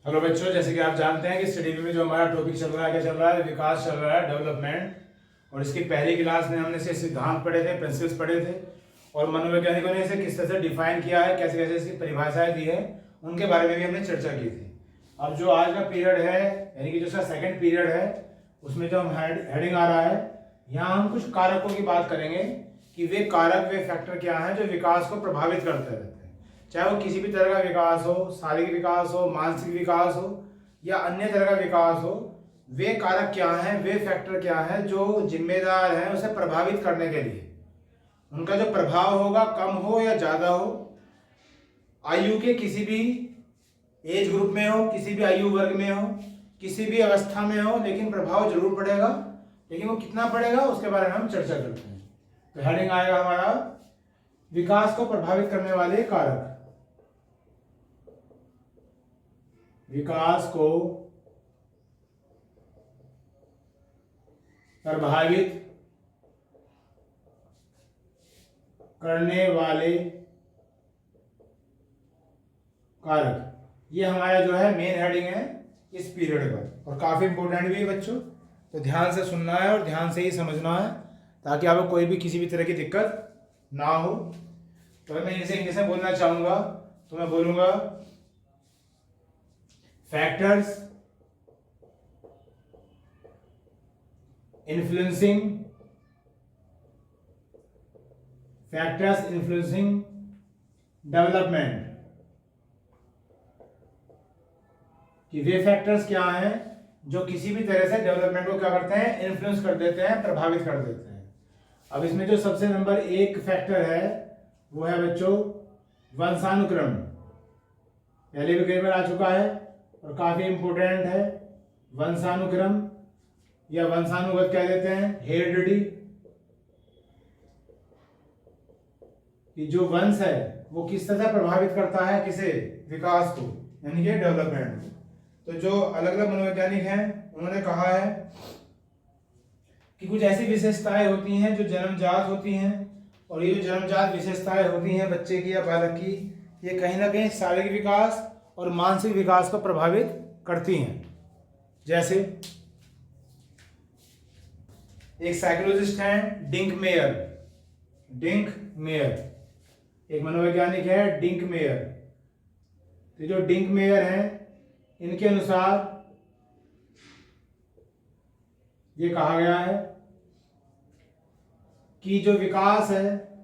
Hello बच्चों, जैसे कि आप जानते हैं कि स्टडी में जो हमारा टॉपिक चल रहा है, क्या चल रहा है, विकास चल रहा है, डेवलपमेंट। और इसकी पहली क्लास में हमने से सिद्धांत पढ़े थे, प्रिंसिपल्स पढ़े थे, और मनोवैज्ञानिकों ने इसे किस तरह से डिफाइन किया है, कैसे कैसे इसकी परिभाषाएं दी है, उनके बारे में भी हमने चर्चा की थी। अब जो आज का पीरियड है, यानी कि जो इसका सेकेंड पीरियड है, उसमें जो हम हेडिंग आ रहा है, यहाँ हम कुछ कारकों की बात करेंगे कि वे कारक, वे फैक्टर क्या हैं जो विकास को प्रभावित करते रहते हैं। चाहे वो किसी भी तरह का विकास हो, शारीरिक विकास हो, मानसिक विकास हो या अन्य तरह का विकास हो, वे कारक क्या हैं, वे फैक्टर क्या हैं जो जिम्मेदार हैं उसे प्रभावित करने के लिए। उनका जो प्रभाव होगा, कम हो या ज़्यादा हो, आयु के किसी भी एज ग्रुप में हो, किसी भी आयु वर्ग में हो, किसी भी अवस्था में हो, लेकिन प्रभाव जरूर पड़ेगा। लेकिन वो कितना पड़ेगा उसके बारे में हम चर्चा करते हैं। तो हेडिंग आएगा हमारा विकास को प्रभावित करने वाले कारक। विकास को प्रभावित करने वाले कारक, ये हमारा जो है मेन हेडिंग है इस पीरियड का, और काफी इंपॉर्टेंट भी है बच्चों। तो ध्यान से सुनना है और ध्यान से ही समझना है ताकि आपको कोई भी किसी भी तरह की दिक्कत ना हो। तो मैं इसे इंग्लिश में बोलना चाहूंगा, तो मैं बोलूंगा factors influencing development, कि वे फैक्टर्स क्या हैं जो किसी भी तरह से डेवलपमेंट को क्या करते हैं, इन्फ्लुएंस कर देते हैं, प्रभावित कर देते हैं। अब इसमें जो सबसे नंबर एक फैक्टर है वो है बच्चों वंशानुक्रम। पहले भी कई बार आ चुका है और काफी इंपोर्टेंट है। वंशानुक्रम या वंशानुगत कह देते हैं, हेरिडिटी, कि जो वंश है वो किस तरह प्रभावित करता है किसे, विकास को, यानी कि डेवलपमेंट को। तो जो अलग अलग मनोवैज्ञानिक हैं उन्होंने कहा है कि कुछ ऐसी विशेषताएं होती हैं जो जन्मजात होती हैं, और ये जो जन्मजात विशेषताएं होती हैं बच्चे की या बालक की, ये कहीं ना कहीं शारीरिक विकास और मानसिक विकास को प्रभावित करती हैं। जैसे एक साइकोलॉजिस्ट हैं डिंक मेयर, एक मनोवैज्ञानिक है डिंक मेयर। तो जो डिंक मेयर हैं, इनके अनुसार ये कहा गया है कि जो विकास है,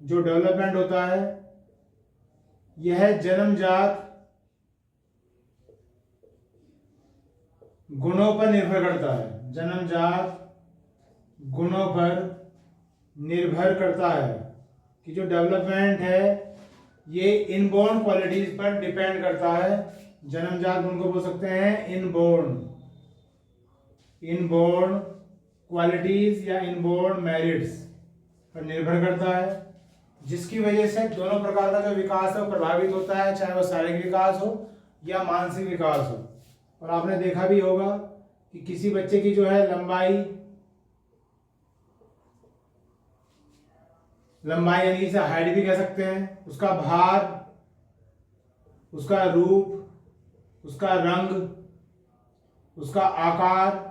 जो डेवलपमेंट होता है, यह जन्मजात गुणों पर निर्भर करता है, जन्मजात गुणों पर निर्भर करता है, कि जो डेवलपमेंट है ये इनबोर्न क्वालिटीज पर डिपेंड करता है। जन्मजात गुण को बोल सकते हैं इनबोर्न क्वालिटीज या इनबोर्न मेरिट्स पर निर्भर करता है, जिसकी वजह से दोनों प्रकार का जो विकास है वो प्रभावित होता है, चाहे वो शारीरिक विकास हो या मानसिक विकास हो। और आपने देखा भी होगा कि किसी बच्चे की जो है लंबाई यानी इसे हाइट भी कह सकते हैं, उसका भार, उसका रूप, उसका रंग, उसका आकार,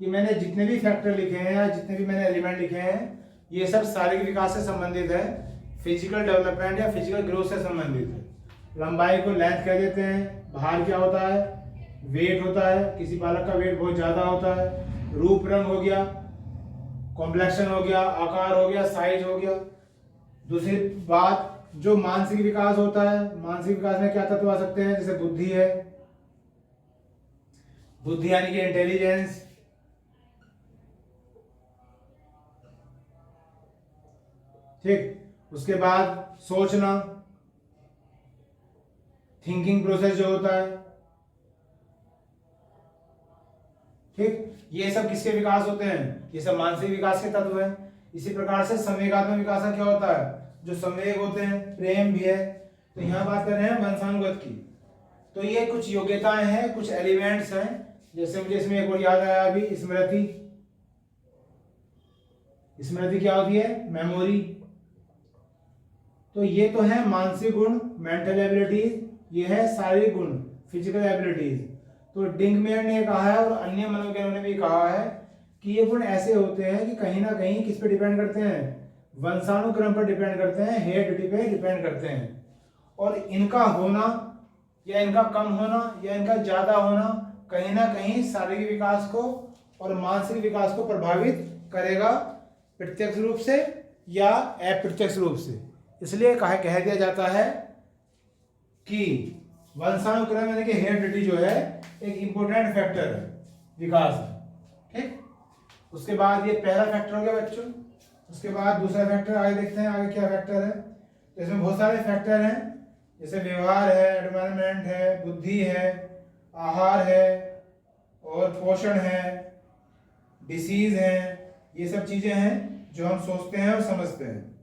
ये मैंने जितने भी फैक्टर लिखे हैं या जितने भी मैंने एलिमेंट लिखे हैं, ये सब शारीरिक विकास से संबंधित है, फिजिकल डेवलपमेंट या फिजिकल ग्रोथ से संबंधित है। लंबाई को लेंथ कह देते हैं, भार क्या होता है, वेट होता है, किसी बालक का वेट बहुत ज़्यादा होता है, रूप रंग हो गया, कॉम्प्लेक्शन हो गया, आकार हो गया, साइज हो गया। दूसरी बात, जो मानसिक विकास होता है, मानसिक विकास में क्या तत्व आ सकते हैं, जैसे बुद्धि है, बुद्धि यानी कि इंटेलिजेंस, ठीक। उसके बाद सोचना, थिंकिंग प्रोसेस जो होता है, ठीक। ये सब किसके विकास होते हैं, ये सब मानसिक विकास के तत्व हैं। इसी प्रकार से संवेगात्मक विकास का क्या होता है, जो संवेग होते हैं, प्रेम भी है। तो यहाँ बात कर रहे हैं वंशानुगत की। तो ये कुछ योग्यताएं हैं, कुछ एलिमेंट्स हैं, जैसे मुझे इसमें एक और याद आया अभी, स्मृति क्या होती है, मेमोरी। तो ये तो है मानसिक गुण, मेंटल एबिलिटीज, ये है शारीरिक गुण, फिजिकल एबिलिटीज। तो डिंकमेयर ने कहा है और अन्य मनोवैज्ञानिकों ने भी कहा है कि ये गुण ऐसे होते हैं कि कहीं ना कहीं किस पे डिपेंड करते हैं, वंशानुक्रम पर डिपेंड करते हैं, हेरिडिटी पे डिपेंड करते हैं। और इनका होना या इनका कम होना या इनका ज्यादा होना कहीं ना कहीं शारीरिक विकास को और मानसिक विकास को प्रभावित करेगा, प्रत्यक्ष रूप से या अप्रत्यक्ष रूप से। इसलिए कह दिया जाता है कि वंशानुक्रम यानी कि हेरिडिटी जो है एक इंपॉर्टेंट फैक्टर है विकास में। ठीक, उसके बाद ये पहला फैक्टर हो गया बच्चों। उसके बाद दूसरा फैक्टर आगे देखते हैं, आगे क्या फैक्टर है। तो इसमें बहुत सारे फैक्टर हैं, जैसे व्यवहार है, एनवायरनमेंट है, बुद्धि है, आहार है और पोषण है, डिसीज है। ये सब चीजें हैं जो हम सोचते हैं और समझते हैं।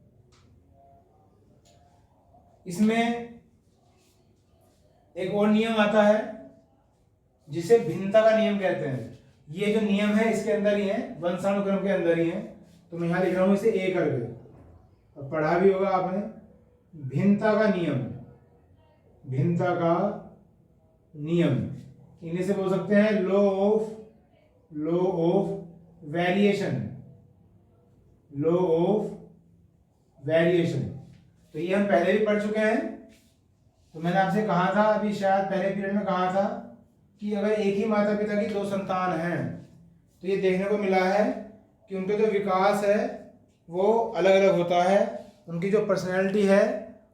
इसमें एक और नियम आता है जिसे भिन्नता का नियम कहते हैं। ये जो नियम है इसके अंदर ही है, वंशानुक्रम के अंदर ही है। तो मैं यहां लिख रहा हूं इसे ए करके, और पढ़ा भी होगा आपने। भिन्नता का नियम, भिन्नता का नियम, इन्हें से बोल सकते हैं law of variation, law of variation. तो ये हम पहले भी पढ़ चुके हैं। तो मैंने आपसे कहा था अभी शायद पहले पीरियड में कहा था कि अगर एक ही माता पिता की 2 संतान हैं तो ये देखने को मिला है कि उनका जो विकास है वो अलग अलग होता है, उनकी जो पर्सनैलिटी है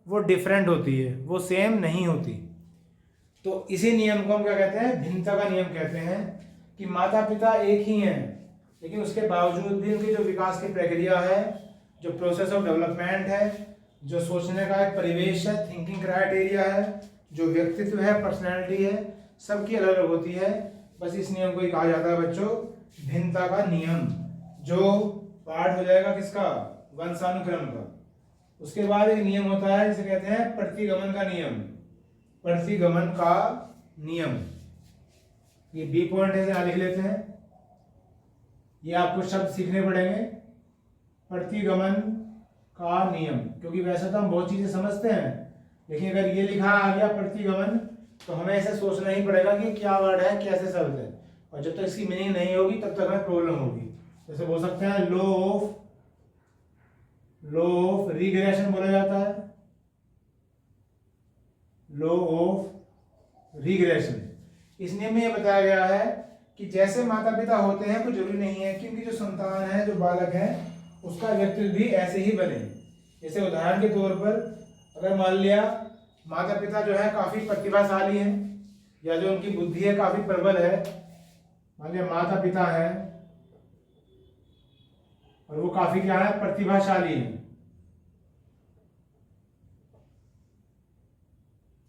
वो डिफरेंट होती है, वो सेम नहीं होती। तो इसी नियम को हम क्या कहते हैं, भिन्नता का नियम कहते हैं कि माता पिता एक ही हैं लेकिन उसके बावजूद भी उनकी जो विकास की प्रक्रिया है, जो प्रोसेस ऑफ डेवलपमेंट है, जो सोचने का एक परिवेश है, थिंकिंग क्राइटेरिया है, जो व्यक्तित्व है, पर्सनैलिटी है, सबकी अलग अलग होती है। बस इस नियम को ही कहा जाता है बच्चों भिन्नता का नियम, जो पार्ट हो जाएगा किसका, वंशानुक्रम का। उसके बाद एक नियम होता है जिसे कहते हैं प्रतिगमन का नियम, प्रतिगमन का नियम। ये बी पॉइंट है, यहां लिख लेते हैं। ये आपको शब्द सीखने पड़ेंगे, प्रतिगमन का नियम, क्योंकि वैसे तो हम बहुत चीजें समझते हैं लेकिन अगर ये लिखा आ गया प्रतिगमन तो हमें ऐसे सोचना ही पड़ेगा कि क्या वर्ड है, कैसे शब्द है, और जब तक इसकी मीनिंग नहीं होगी तब तक हमें प्रॉब्लम होगी। जैसे बोल सकते हैं लॉ ऑफ रिग्रेशन बोला जाता है, लॉ ऑफ रिग्रेशन। इस नियम में यह बताया गया है कि जैसे माता पिता होते हैं कोई जरूरी नहीं है कि उनकी जो संतान है, जो बालक है, उसका व्यक्तित्व भी ऐसे ही बने। जैसे उदाहरण के तौर पर अगर मान लिया माता पिता जो है काफी प्रतिभाशाली हैं या जो उनकी बुद्धि है काफी प्रबल है, मान लिया माता पिता है और वो काफी क्या है, प्रतिभाशाली है,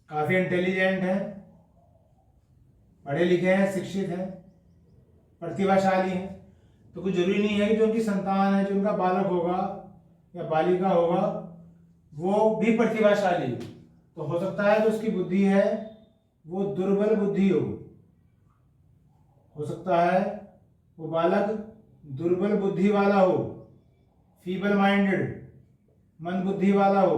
काफी इंटेलिजेंट है, पढ़े लिखे हैं, शिक्षित हैं, प्रतिभाशाली हैं, तो कुछ जरूरी नहीं है कि जो उनकी संतान है, जो उनका बालक होगा या बालिका होगा, वो भी प्रतिभाशाली तो हो सकता है जो उसकी बुद्धि है वो दुर्बल बुद्धि हो सकता है वो बालक दुर्बल बुद्धि वाला हो, फीबल माइंडेड, मंद बुद्धि वाला हो।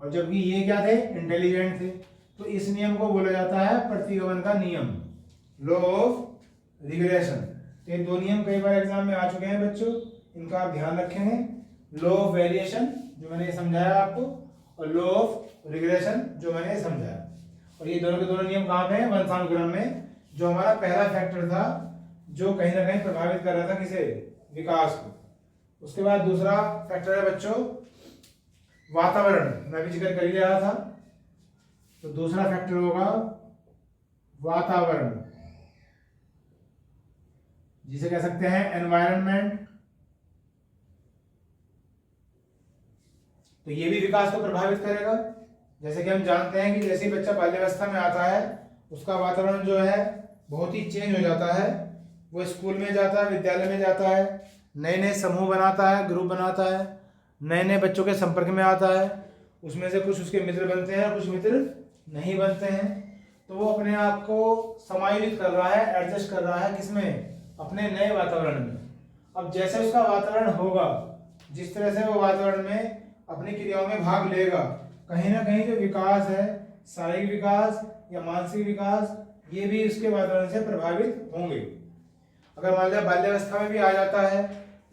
और जबकि ये क्या थे, इंटेलिजेंट थे। तो इस नियम को बोला जाता है प्रतिगमन का नियम, लॉ ऑफ रिग्रेशन। ये 2 नियम कई बार एग्जाम में आ चुके हैं बच्चों, इनका आप ध्यान रखेंगे। लॉ ऑफ वेरिएशन जो मैंने समझाया आपको, और लॉ ऑफ रिग्रेशन जो मैंने समझाया। और ये दोनों के दोनों नियम कहाँ पे हैं, वंशानुक्रम में, जो हमारा पहला फैक्टर था जो कहीं ना कहीं प्रभावित कर रहा था किसे, विकास को। उसके बाद दूसरा फैक्टर है बच्चों वातावरण, मैं भी जिक्र कर ही रहा था। तो दूसरा फैक्टर होगा वातावरण, जिसे कह सकते हैं एनवायरनमेंट। तो ये भी विकास को प्रभावित करेगा। जैसे कि हम जानते हैं कि जैसे ही बच्चा बाल्यावस्था में आता है उसका वातावरण जो है बहुत ही चेंज हो जाता है। वो स्कूल में जाता है, विद्यालय में जाता है, नए नए समूह बनाता है, ग्रुप बनाता है, नए नए बच्चों के संपर्क में आता है, उसमें से कुछ उसके मित्र बनते हैं, कुछ मित्र नहीं बनते हैं। तो वो अपने आप को समायोजित कर रहा है, एडजस्ट कर रहा है, किसमें, अपने नए वातावरण में। अब जैसे उसका वातावरण होगा, जिस तरह से वो वातावरण में अपनी क्रियाओं में भाग लेगा, कहीं ना कहीं जो विकास है, शारीरिक विकास या मानसिक विकास, ये भी इसके वातावरण से प्रभावित होंगे। अगर मान लिया बाल्यावस्था में भी आ जाता है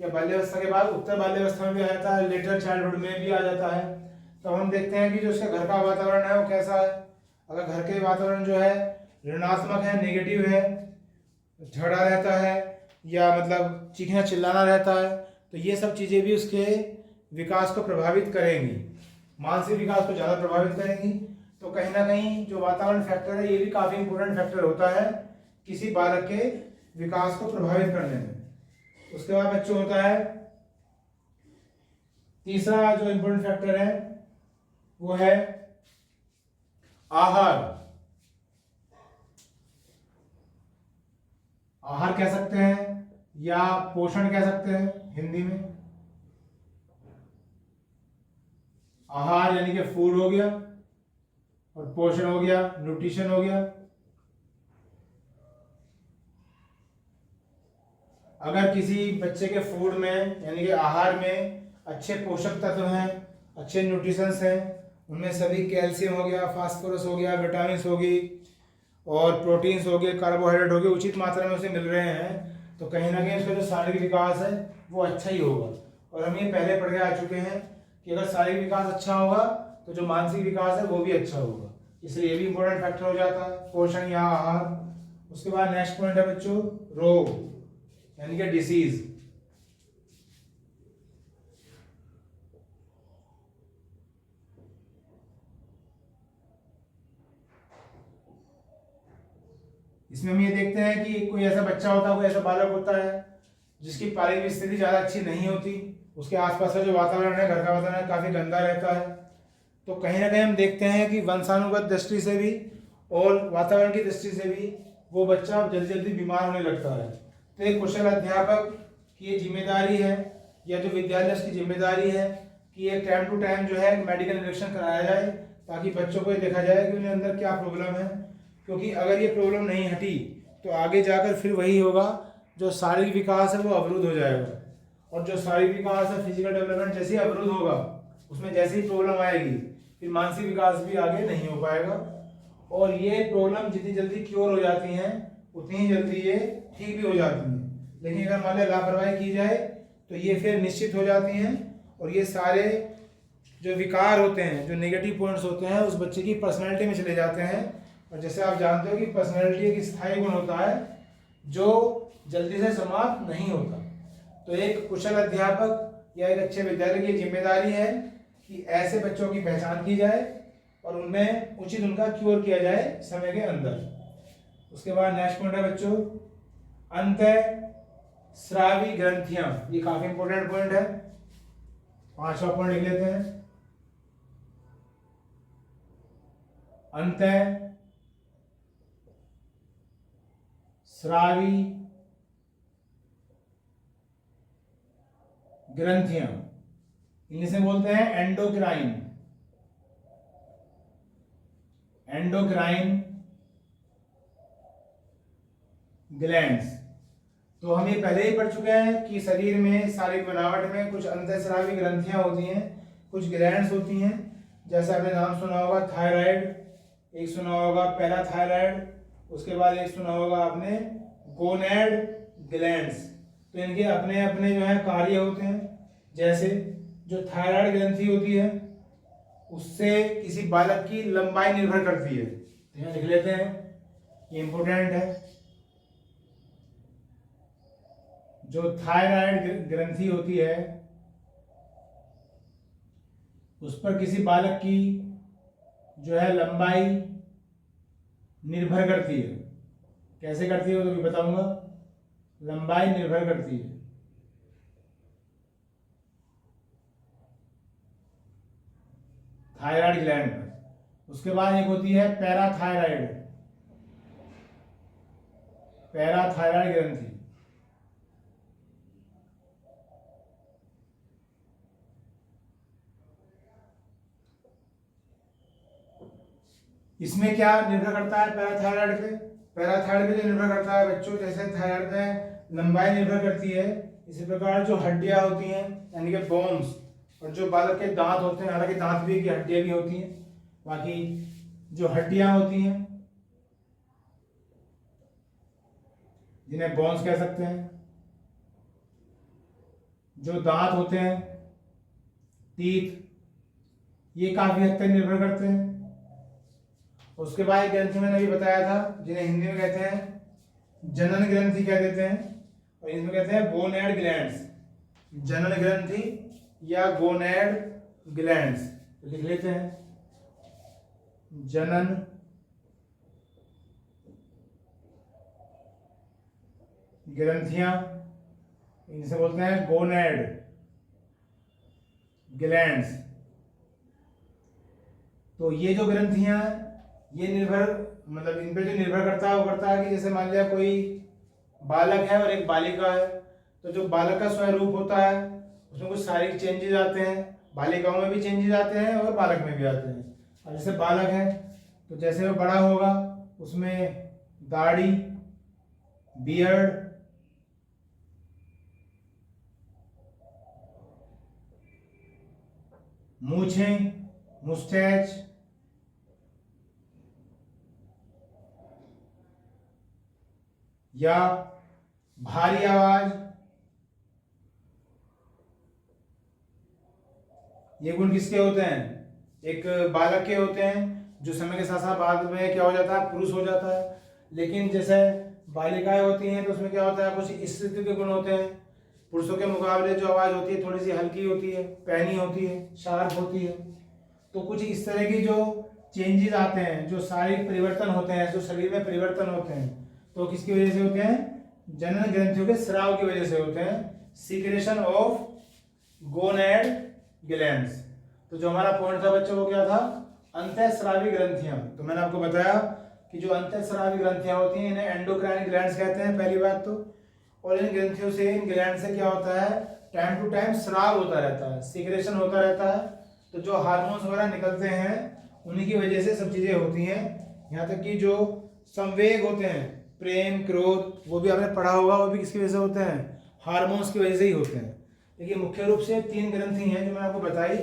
या बाल्यावस्था के बाद उत्तर बाल्यावस्था में भी आ जाता है, लेटर चाइल्डहुड में भी आ जाता है, तो हम देखते हैं कि जो उसका घर का वातावरण है वो कैसा है। अगर घर के वातावरण जो है ऋणात्मक है, नेगेटिव है, झगड़ा रहता है या मतलब चीखना चिल्लाना रहता है, तो ये सब चीज़ें भी उसके विकास को प्रभावित करेंगी, मानसिक विकास को ज़्यादा प्रभावित करेंगी। तो कहीं ना कहीं जो वातावरण फैक्टर है ये भी काफ़ी इंपॉर्टेंट फैक्टर होता है किसी बालक के विकास को प्रभावित करने में। उसके बाद बच्चों होता है तीसरा जो इंपॉर्टेंट फैक्टर है वो है आहार। आहार कह सकते हैं या पोषण कह सकते हैं हिंदी में। आहार यानी कि फूड हो गया और पोषण हो गया, न्यूट्रिशन हो गया। अगर किसी बच्चे के फूड में यानी कि आहार में अच्छे पोषक तत्व हैं, अच्छे न्यूट्रिशंस हैं, उनमें सभी कैल्शियम हो गया, फास्फोरस हो गया, विटामिन होगी और प्रोटीन्स हो गए, कार्बोहाइड्रेट हो गए, उचित मात्रा में उसे मिल रहे हैं, तो कहीं ना कहीं उसका जो शारीरिक विकास है वो अच्छा ही होगा। और हम ये पहले पढ़ के आ चुके हैं कि अगर शारीरिक विकास अच्छा होगा तो जो मानसिक विकास है वो भी अच्छा होगा, इसलिए ये भी इंपॉर्टेंट फैक्टर हो जाता है, पोषण या आहार। उसके बाद नेक्स्ट पॉइंट है बच्चों रोग यानी कि डिसीज। इसमें हम ये देखते हैं कि कोई ऐसा बच्चा होता है, कोई ऐसा बालक होता है जिसकी पारिवारिक स्थिति ज़्यादा अच्छी नहीं होती, उसके आसपास का जो वातावरण है, घर का वातावरण काफ़ी गंदा रहता है, तो कहीं ना कहीं हम देखते हैं कि वंशानुगत दृष्टि से भी और वातावरण की दृष्टि से भी वो बच्चा जल्दी जल्दी बीमार होने लगता है। तो एक कुशल अध्यापक की ये जिम्मेदारी है या जो विद्यालय की जिम्मेदारी है कि एक टाइम टू टाइम जो है मेडिकल निरीक्षण कराया जाए ताकि बच्चों को ये देखा जाए कि उन्हें अंदर क्या प्रॉब्लम है, क्योंकि अगर ये प्रॉब्लम नहीं हटी तो आगे जाकर फिर वही होगा, जो शारीरिक विकास है वो अवरुद्ध हो जाएगा। और जो शारीरिक विकास है, फिजिकल डेवलपमेंट जैसे ही अवरुद्ध होगा, उसमें जैसे ही प्रॉब्लम आएगी फिर मानसिक विकास भी आगे नहीं हो पाएगा। और ये प्रॉब्लम जितनी जल्दी क्योर हो जाती हैं उतनी ही जल्दी ये ठीक भी हो जाती हैं, लेकिन अगर मान लिया लापरवाही की जाए तो ये फिर निश्चित हो जाती हैं और ये सारे जो विकार होते हैं, जो नेगेटिव पॉइंट्स होते हैं, उस बच्चे की पर्सनैलिटी में चले जाते हैं। और जैसे आप जानते हो कि पर्सनैलिटी एक स्थायी गुण होता है जो जल्दी से समाप्त नहीं होता। तो एक कुशल अध्यापक या एक अच्छे विद्यालय की जिम्मेदारी है कि ऐसे बच्चों की पहचान की जाए और उनमें उचित उनका क्योर किया जाए समय के अंदर। उसके बाद नेक्स्ट पॉइंट है बच्चों अंतःस्रावी ग्रंथियां। ये काफी इंपॉर्टेंट पॉइंट है, 5वां पॉइंट लिख लेते हैं। अंतःस्रावी ग्रंथियां, इंग्लिश में बोलते हैं एंडोक्राइन। Endocrine glands. तो हम ये पहले ही पढ़ चुके हैं कि शरीर में शारीरिक बनावट में कुछ अंतःस्रावी ग्रंथियां होती हैं, कुछ ग्लैंड्स होती हैं। जैसे आपने नाम सुना होगा थायराइड, एक सुना होगा पैराथायराइड, उसके बाद एक सुना होगा आपने गोनेड ग्लैंड्स। तो इनके अपने अपने जो है कार्य होते हैं। जैसे जो थायराइड ग्रंथि होती है उससे किसी बालक की लंबाई निर्भर करती है, तो यहाँ लिख लेते हैं, ये इंपॉर्टेंट है। जो थायराइड ग्रंथि होती है उस पर किसी बालक की जो है लंबाई निर्भर करती है। कैसे करती है वो तो भी बताऊंगा। लंबाई निर्भर करती है थायराइड ग्लैंड पर। उसके बाद एक होती है पैराथायराइड, पैराथायराइड ग्रंथि। इसमें क्या निर्भर करता है पैराथायराइड पे? पैराथायराइड पे जो निर्भर करता है बच्चों, जैसे थायराइड में लंबाई निर्भर करती है, इसी प्रकार जो हड्डियां होती हैं यानी कि बोन्स और जो बालक के दांत होते हैं, हालांकि दांत भी की हड्डियां भी होती हैं, बाकी जो हड्डियां होती हैं जिन्हें बोन्स कह सकते हैं, जो दांत होते हैं, टीथ, ये काफी हद तक निर्भर करते हैं। उसके बाद ग्रंथि मैंने अभी बताया था जिन्हें हिंदी में कहते हैं जनन ग्रंथि कह देते हैं, और इसमें कहते हैं गोनेड ग्लैंड्स। जनन ग्रंथि या गोनेड ग्लैंड्स लिख लेते हैं। जनन ग्रंथियां, इनसे बोलते हैं गोनेड ग्लैंड्स। तो ये जो ग्रंथियां ये निर्भर, मतलब इन पे जो निर्भर करता है वो करता है कि जैसे मान लिया कोई बालक है और एक बालिका है, तो जो बालक का स्वरूप होता है उसमें कुछ शारीरिक चेंजेस आते हैं, बालिकाओं में भी चेंजेस आते हैं और बालक में भी आते हैं। अब जैसे बालक है तो जैसे वो बड़ा होगा उसमें दाढ़ी, बियर्ड, मूछें, मुस्टैच, या भारी आवाज, ये गुण किसके होते हैं? एक बालक के होते हैं, जो समय के साथ साथ बाद में क्या हो जाता है, पुरुष हो जाता है। लेकिन जैसे बालिकाएं होती हैं तो उसमें क्या होता है, कुछ स्त्रीत्व के गुण होते हैं। पुरुषों के मुकाबले जो आवाज होती है थोड़ी सी हल्की होती है, पैनी होती है, शार्प होती है। तो कुछ इस तरह की जो चेंजेस आते हैं, जो शारीरिक परिवर्तन होते हैं, जो शरीर में परिवर्तन होते हैं, तो किसकी वजह से होते हैं? जनन ग्रंथियों के स्राव की वजह से होते हैं, सीक्रेशन ऑफ गोनेड ग्लैंड्स। तो जो हमारा पॉइंट था बच्चों वो क्या था? अंतःस्रावी ग्रंथियां। तो मैंने आपको बताया कि जो अंतःस्रावी ग्रंथियां होती हैं इन्हें एंडोक्राइन ग्लैंड्स कहते हैं, पहली बात तो। और इन ग्रंथियों से, इन ग्लैंड से क्या होता है, टाइम टू टाइम स्राव होता रहता है, सीक्रेशन होता रहता है। तो जो हार्मोन्स वगैरह निकलते हैं उन्हीं की वजह से सब चीजें होती हैं। यहाँ तक कि जो संवेग होते हैं, प्रेम, क्रोध, वो भी आपने पढ़ा होगा, वो भी किसकी वजह से होते हैं? हार्मोन्स की वजह से ही होते हैं। देखिए मुख्य रूप से 3 ग्रंथि हैं जो मैंने आपको बताई।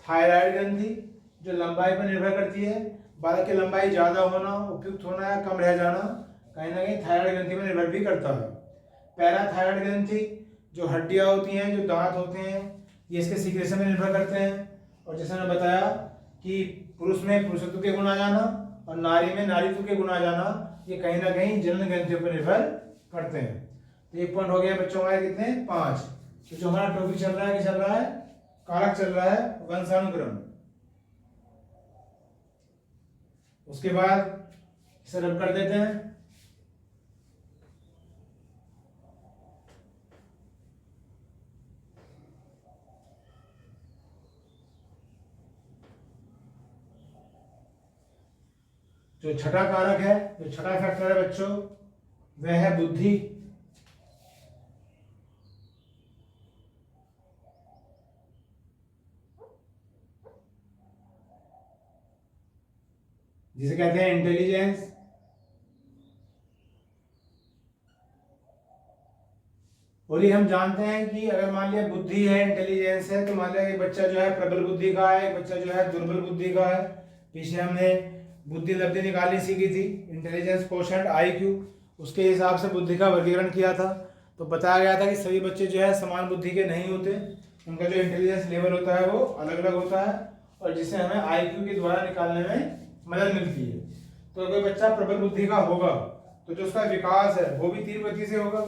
थायराइड ग्रंथि जो लंबाई पर निर्भर करती है, बालक की लंबाई ज्यादा होना, उपयुक्त होना या कम रह जाना कहीं ना कहीं थायराइड ग्रंथि में निर्भर भी करता है। पैराथायराइड ग्रंथि जो हड्डियां होती हैं, जो दांत होते हैं, ये इसके सीक्रेशन में निर्भर करते हैं। और जैसे मैंने बताया कि पुरुष में पुरुषत्व के गुण आ जाना और नारी में नारीत्व के गुण आ जाना, ये कहीं ना कहीं जनन ग्रंथियों पर निर्भर करते हैं। तो एक पॉइंट हो गया बच्चों हमारे कितने? 5। तो जो हमारा टॉपिक चल रहा है, क्या चल रहा है? कारक चल रहा है वंशानुक्रम। उसके बाद इसे रब कर देते हैं। जो छठा कारक है, जो छठा फैक्टर है बच्चों, वह है बुद्धि। जिसे कहते हैं इंटेलिजेंस। और ये हम जानते हैं कि अगर मान लिया बुद्धि है, इंटेलिजेंस है, तो मान लिया एक बच्चा जो है प्रबल बुद्धि का है, एक बच्चा जो है दुर्बल बुद्धि का है। पीछे हमने बुद्धि लब्धि निकालनी सीखी थी, इंटेलिजेंस कोशेंट IQ, उसके हिसाब से बुद्धि का वर्गीकरण किया था। तो बताया गया था कि सभी बच्चे जो है समान बुद्धि के नहीं होते, उनका जो इंटेलिजेंस लेवल होता है वो अलग अलग होता है, और जिसे हमें IQ के द्वारा निकालने में मदद मिलती है। तो अगर बच्चा प्रबल बुद्धि का होगा तो जो उसका विकास है वो भी तीव्र गति से होगा,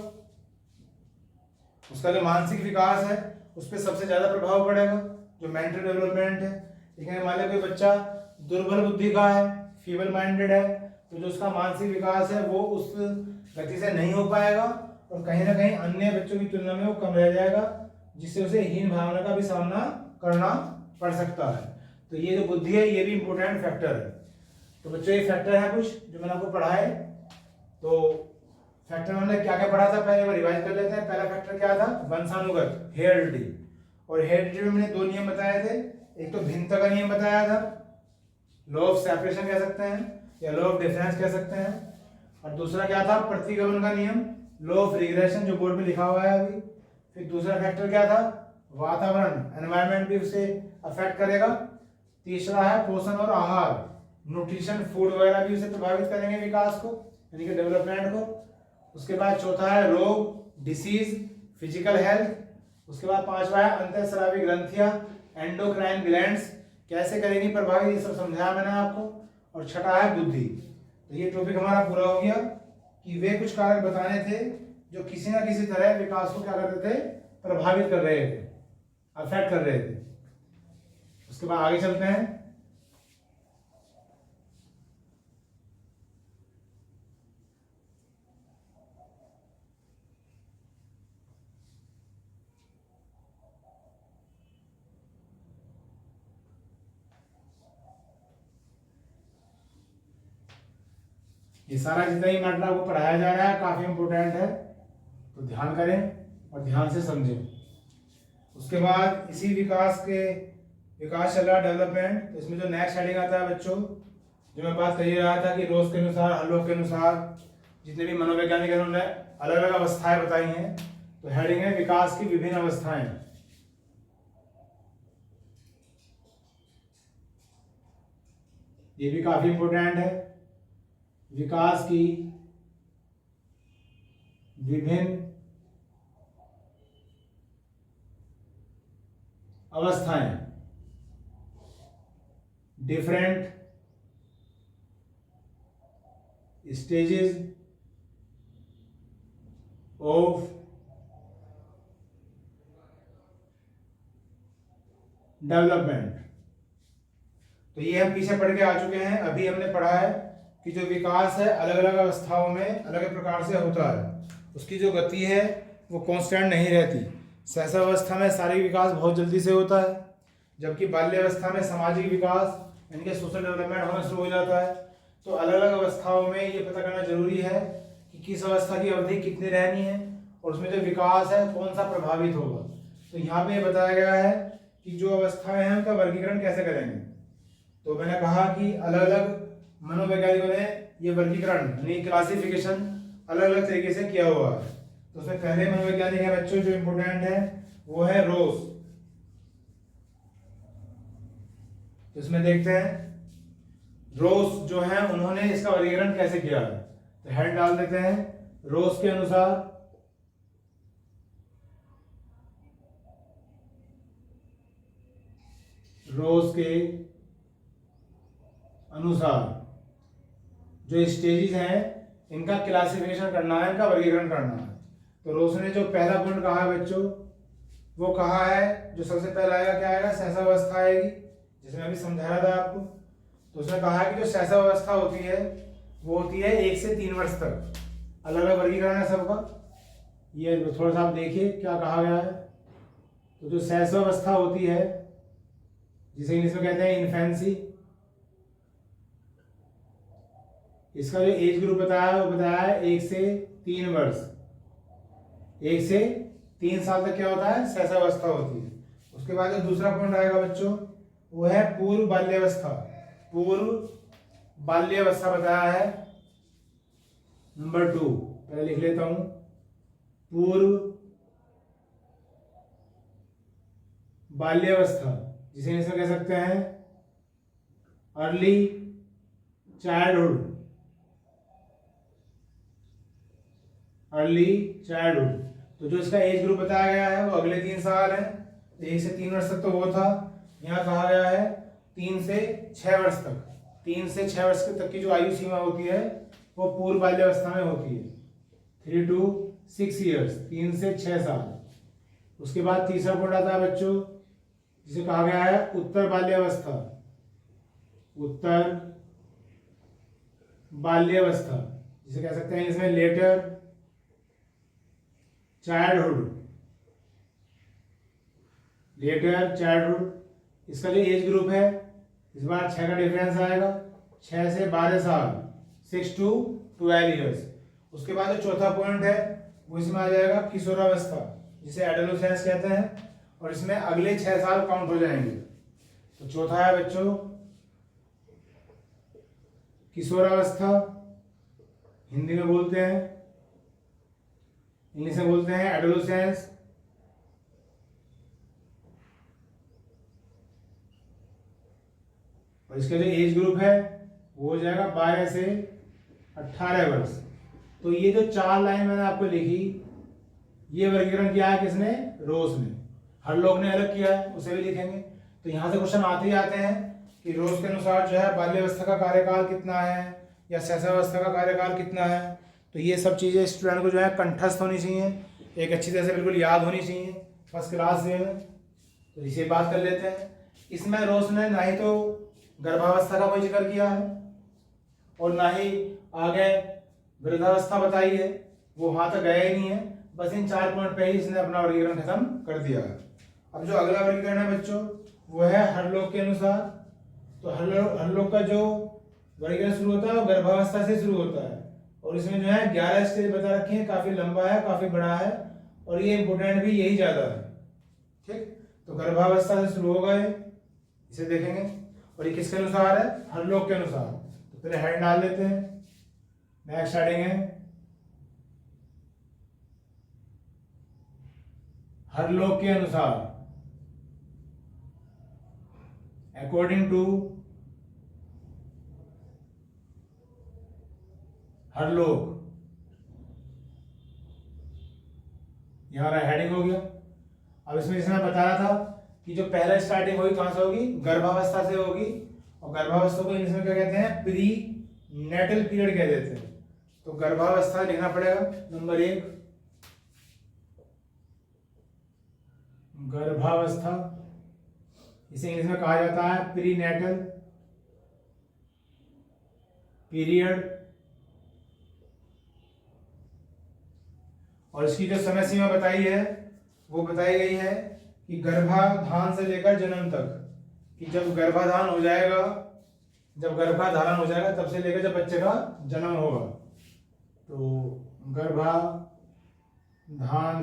उसका जो मानसिक विकास है उस पर सबसे ज्यादा प्रभाव पड़ेगा, जो मेंटल डेवलपमेंट है। लेकिन मान लिया कोई बच्चा दुर्बल बुद्धि का है, फीबल माइंडेड है, तो जो उसका मानसिक विकास है वो उस गति से नहीं हो पाएगा, और कहीं ना कहीं अन्य बच्चों की तुलना में वो कम रह जाएगा, जिससे उसे हीन भावना का भी सामना करना पड़ सकता है। तो ये जो बुद्धि है ये भी इंपॉर्टेंट फैक्टर है। तो बच्चों ये फैक्टर है कुछ जो मैंने आपको पढ़ाए। तो फैक्टर हमने क्या क्या पढ़ा था, पहले बार रिवाइज कर लेते हैं। पहला फैक्टर क्या था? वंशानुगत, हेरिडिटी। और हेरिडिटी में मैंने 2 नियम बताए थे। एक तो भिन्नता का नियम बताया था, लॉ ऑफ सेपरेशन कह सकते हैं या लॉ ऑफ डिफरेंस कह सकते हैं। और दूसरा क्या था? प्रतिगमन का नियम, लॉ ऑफ रिग्रेशन, जो बोर्ड में लिखा हुआ है अभी। फिर दूसरा फैक्टर क्या था? वातावरण एनवायरनमेंट भी उसे अफेक्ट करेगा। तीसरा है पोषण और आहार, न्यूट्रिशन फूड वगैरह भी उसे प्रभावित करेंगे विकास को, यानी कि डेवलपमेंट को। उसके बाद चौथा है रोग, डिसीज, फिजिकल हेल्थ। उसके बाद पांचवा है अंतःस्रावी ग्रंथियां, एंडोक्राइन ग्लैंड्स कैसे करेंगी प्रभावित, ये सब समझाया मैंने आपको। और छठा है बुद्धि। तो ये टॉपिक हमारा पूरा हो गया कि वे कुछ कारक बताने थे जो किसी ना किसी तरह विकास को क्या करते थे, प्रभावित कर रहे थे, अफेक्ट कर रहे थे। उसके बाद आगे चलते हैं। ये सारा जितना ही मैटर आपको पढ़ाया जा रहा है काफी इंपोर्टेंट है, तो ध्यान करें और ध्यान से समझें। उसके बाद इसी विकास चल रहा डेवलपमेंट, तो इसमें जो नेक्स्ट हेडिंग आता है बच्चों, जो मैं बात कर ही रहा था कि रोज के अनुसार, हल्लों के अनुसार जितने भी मनोवैज्ञानिक उन्होंने अलग अलग अवस्थाएं बताई हैं, तो हेडिंग है विकास की विभिन्न अवस्थाएं। ये भी काफी इंपोर्टेंट है, विकास की विभिन्न अवस्थाएं, डिफरेंट स्टेजेस ऑफ डेवलपमेंट। तो ये हम पीछे पढ़ के आ चुके हैं। अभी हमने पढ़ा है कि जो विकास है अलग अलग अवस्थाओं में अलग अलग प्रकार से होता है, उसकी जो गति है वो कांस्टेंट नहीं रहती। सहसावस्था में शारीरिक विकास बहुत जल्दी से होता है, जबकि बाल्यावस्था में सामाजिक विकास यानी कि सोशल डेवलपमेंट होना शुरू हो जाता है। तो अलग अलग अवस्थाओं में ये पता करना जरूरी है कि किस अवस्था की अवधि कितनी रहनी है और उसमें जो विकास है कौन सा प्रभावित होगा। तो यहाँ पे बताया गया है कि जो अवस्थाएं हैं उनका वर्गीकरण कैसे करेंगे। तो मैंने कहा कि अलग अलग मनोवैज्ञानिकों ने ये वर्गीकरण यानी क्लासिफिकेशन अलग अलग तरीके से किया हुआ है। तो उसमें पहले मनोवैज्ञानिक है बच्चों जो इम्पोर्टेंट है वो है रोस। तो इसमें देखते हैं रोस जो है उन्होंने इसका वर्गीकरण कैसे किया है। तो हेड डाल देते हैं रोस के अनुसार जो स्टेजेस हैं इनका क्लासिफिकेशन करना है, इनका वर्गीकरण करना है। तो रोस ने जो पहला पॉइंट कहा है बच्चों, वो कहा है जो सबसे पहला आएगा क्या आएगा, सहसावस्था आएगी, जिसमें अभी समझाया था आपको। तो उसने कहा है कि जो सहसावस्था होती है वो होती है 1 से 3 वर्ष तक। अलग अलग वर्गीकरण है सबका, ये थोड़ा सा आप देखिए क्या कहा गया है। तो जो सहसावस्था होती है जिसे इंग्लिश में कहते हैं इन्फेंसी, इसका जो एज ग्रुप बताया है वो बताया है 1 से 3 वर्ष। 1 से 3 साल तक क्या होता है, सहसावस्था होती है। उसके बाद जो दूसरा पॉइंट आएगा बच्चों वो है पूर्व बाल्यावस्था। पूर्व बाल्यावस्था बताया है नंबर 2, पहले लिख लेता हूं, पूर्व बाल्यावस्था जिसे इसमें कह सकते हैं अर्ली चाइल्डहुड। तो जो इसका एज ग्रुप बताया गया है वो अगले 3 साल है। 1 से 3 वर्ष तक तो वो था, यहाँ कहा गया है 3 से 6 वर्ष तक। 3 से 6 वर्ष तक की जो आयु सीमा होती है वो पूर्व बाल्यावस्था में होती है, 3 to 6 ईयर्स, 3 से 6 साल। उसके बाद तीसरा पॉइंट आता है बच्चों जिसे कहा गया है उत्तर बाल्यावस्था। उत्तर बाल्यावस्था जिसे कह सकते हैं इसमें लेटर चाइल्डहुड। इसका जो एज ग्रुप है इस बार 6 का डिफरेंस आएगा, 6 से 12 साल, 6 to 12 ईयर्स। उसके बाद जो चौथा पॉइंट है वो इसमें आ जाएगा किशोरावस्था जिसे एडोलेसेंस कहते हैं, और इसमें अगले 6 साल काउंट हो जाएंगे। तो चौथा है बच्चों किशोरावस्था, हिंदी में बोलते हैं, इंग्लिश में बोलते हैं एडोलेसेंस। और इसका जो एज ग्रुप है वो हो जाएगा 12 से 18 वर्ष। तो ये जो 4 लाइन मैंने आपको लिखी, ये वर्गीकरण किया है किसने? रोज ने। हर लोग ने अलग किया है, उसे भी लिखेंगे। तो यहाँ से क्वेश्चन आते ही आते हैं कि रोज के अनुसार जो है बाल्यावस्था का कार्यकाल कितना है या शैशवावस्था का कार्यकाल कितना है। तो ये सब चीज़ें स्टूडेंट को जो है कंठस्थ होनी चाहिए, एक अच्छी तरह से बिल्कुल याद होनी चाहिए फर्स्ट क्लास में। तो इसे बात कर लेते हैं। इसमें रोज ने ना ही तो गर्भावस्था का कोई जिक्र किया है और ना ही आगे वृद्धावस्था बताई है, वो वहां तक गया ही नहीं है। बस इन 4 पॉइंट पे ही इसने अपना वर्गीकरण खत्म कर दिया है। अब जो अगला वर्गीकरण है बच्चों, वो है हर लोग के अनुसार। तो हर लोग का जो वर्गीकरण शुरू होता है वो गर्भावस्था से शुरू होता है और इसमें जो है 11 स्टेज बता रखे हैं, काफी लंबा है, काफी बड़ा है और ये इंपोर्टेंट भी यही ज्यादा है। ठीक, तो गर्भावस्था से शुरू होगा ये, इसे देखेंगे। और ये किसके अनुसार है? हर लोग के अनुसार। तो पहले हेड डाल लेते हैं। नेक्स्ट हेडिंग है हर लोग के अनुसार, अकॉर्डिंग टू हर लोग। यहां हेडिंग हो गया। अब इसमें जैसे मैं बताया था कि जो पहला स्टार्टिंग होगी कहां से होगी? गर्भावस्था से होगी। और गर्भावस्था को इंग्लिश में क्या कहते हैं? प्री नेटल पीरियड कह देते हैं। तो गर्भावस्था लिखना पड़ेगा नंबर 1, गर्भावस्था। इसे इंग्लिश में कहा जाता है प्री नेटल पीरियड। और इसकी जो समय सीमा बताई है वो बताई गई है कि गर्भाधान से लेकर जन्म तक, कि जब गर्भाधान हो जाएगा, जब गर्भाधारण हो जाएगा तब से लेकर जब बच्चे का जन्म होगा। तो गर्भाधान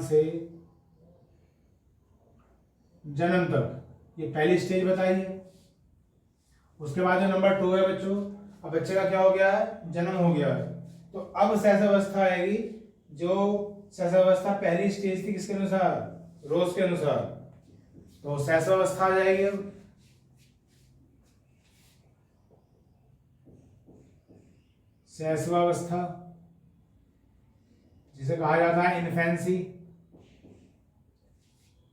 से जन्म तक ये पहली स्टेज बताई है। उसके बाद जो नंबर 2 है बच्चों, अब बच्चे का क्या हो गया है? जन्म हो गया है। तो अब शैशवावस्था आएगी। जो शैशवावस्था पहली स्टेज थी किसके अनुसार? रोज के अनुसार। तो शैशवावस्था आ जाएगी। अब शैशवावस्था जिसे कहा जाता है इन्फेंसी।